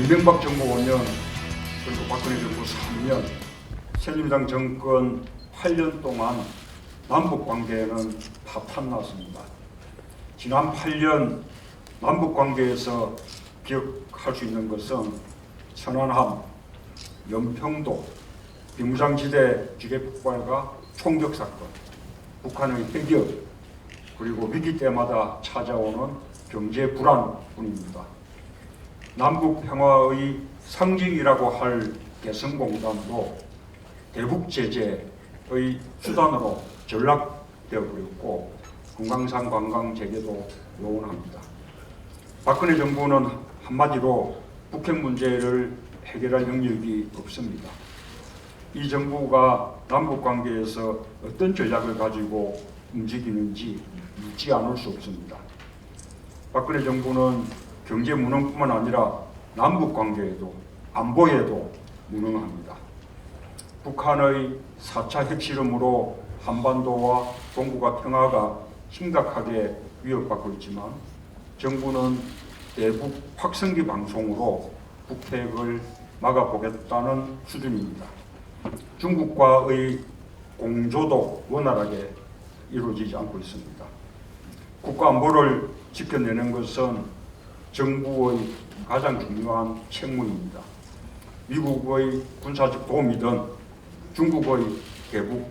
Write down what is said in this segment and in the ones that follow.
이명박 정부 5년 그리고 박근혜 정부 3년, 새누리당 정권 8년 동안 남북관계에는 파탄 났습니다. 지난 8년 남북관계에서 기억할 수 있는 것은 천안함, 연평도, 비무장지대 지뢰 폭발과 총격 사건, 북한의 해결, 그리고 위기 때마다 찾아오는 경제 불안뿐입니다. 남북 평화의 상징이라고 할 개성공단도 대북 제재의 수단으로 전락되어 버렸고 금강산 관광 재개도 요원합니다. 박근혜 정부는 한마디로 북핵 문제를 해결할 능력이 없습니다. 이 정부가 남북 관계에서 어떤 전략을 가지고 움직이는지 묻지 않을 수 없습니다. 박근혜 정부는 경제 무능뿐만 아니라 남북 관계에도 안보에도 무능합니다. 북한의 4차 핵실험으로 한반도와 동북아 평화가 심각하게 위협받고 있지만 정부는 대북 확성기 방송으로 북핵을 막아보겠다는 수준입니다. 중국과의 공조도 원활하게 이루어지지 않고 있습니다. 국가 안보를 지켜내는 것은 정부의 가장 중요한 책무입니다. 미국의 군사적 도움이든 중국의 대북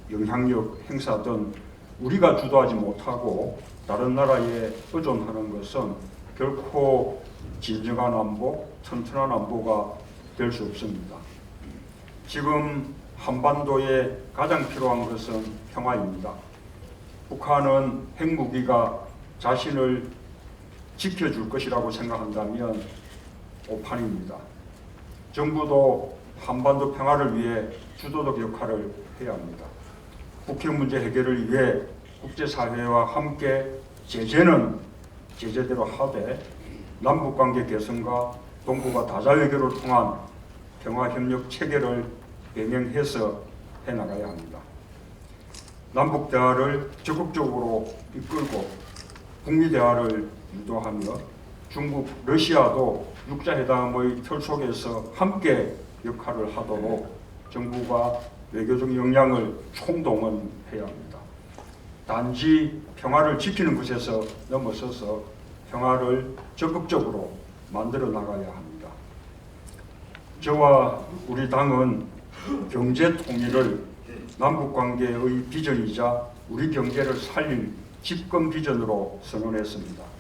영향력 행사든 우리가 주도하지 못하고 다른 나라에 의존하는 것은 결코 진정한 안보, 튼튼한 안보가 될 수 없습니다. 지금 한반도에 가장 필요한 것은 평화입니다. 북한은 핵무기가 자신을 지켜줄 것이라고 생각한다면 오판입니다. 정부도 한반도 평화를 위해 주도적 역할을 해야 합니다. 북핵 문제 해결을 위해 국제사회와 함께 제재는 제재대로 하되 남북관계 개선과 동북아 다자외교를 통한 평화협력 체계를 병행해서 해나가야 합니다. 남북 대화를 적극적으로 이끌고 북미 대화를 유도하며 중국, 러시아도 육자회담의 틀 속에서 함께 역할을 하도록 정부가 외교적 역량을 총동원해야 합니다. 단지 평화를 지키는 것에서 넘어서서 평화를 적극적으로 만들어 나가야 합니다. 저와 우리 당은 경제 통일을 남북관계의 비전이자 우리 경제를 살릴 집권 비전으로 선언했습니다.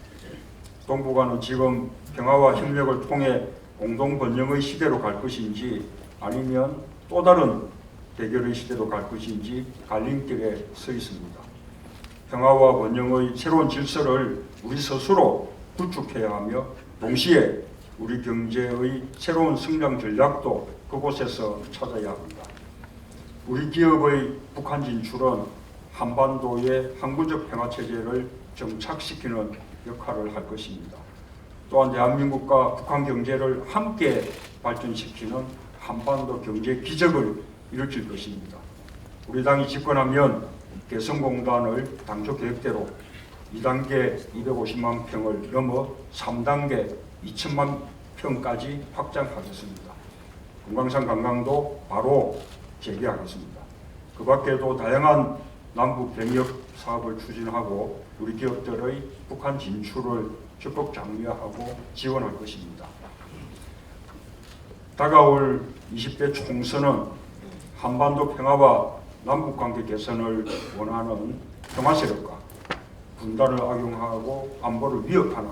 동북아는 지금 평화와 협력을 통해 공동 번영의 시대로 갈 것인지 아니면 또 다른 대결의 시대로 갈 것인지 갈림길에 서 있습니다. 평화와 번영의 새로운 질서를 우리 스스로 구축해야 하며 동시에 우리 경제의 새로운 성장 전략도 그곳에서 찾아야 합니다. 우리 기업의 북한 진출은 한반도의 항구적 평화체제를 정착시키는 역할을 할 것입니다. 또한 대한민국과 북한 경제를 함께 발전시키는 한반도 경제 기적을 일으킬 것입니다. 우리 당이 집권하면 개성공단을 당초 계획대로 2단계 250만 평을 넘어 3단계 2천만 평까지 확장하겠습니다. 금강산 관광도 바로 재개하겠습니다. 그 밖에도 다양한 남북 병역 사업을 추진하고 우리 기업들의 북한 진출을 적극 장려하고 지원할 것입니다. 다가올 20대 총선은 한반도 평화와 남북관계 개선을 원하는 평화 세력과 분단을 악용하고 안보를 위협하는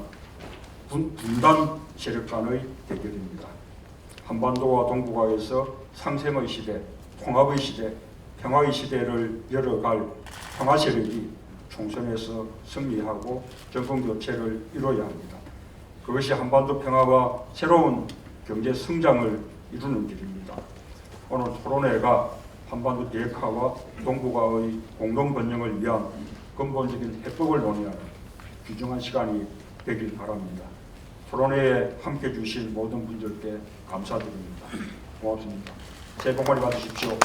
분단 세력 간의 대결입니다. 한반도와 동북아에서 상생의 시대, 통합의 시대, 평화의 시대를 열어갈 평화 세력이 총선에서 승리하고 정권 교체를 이뤄야 합니다. 그것이 한반도 평화와 새로운 경제 성장을 이루는 길입니다. 오늘 토론회가 한반도 비핵화와 동북아의 공동 번영을 위한 근본적인 해법을 논의하는 귀중한 시간이 되길 바랍니다. 토론회에 함께해 주신 모든 분들께 감사드립니다. 고맙습니다. 새해 복 많이 받으십시오.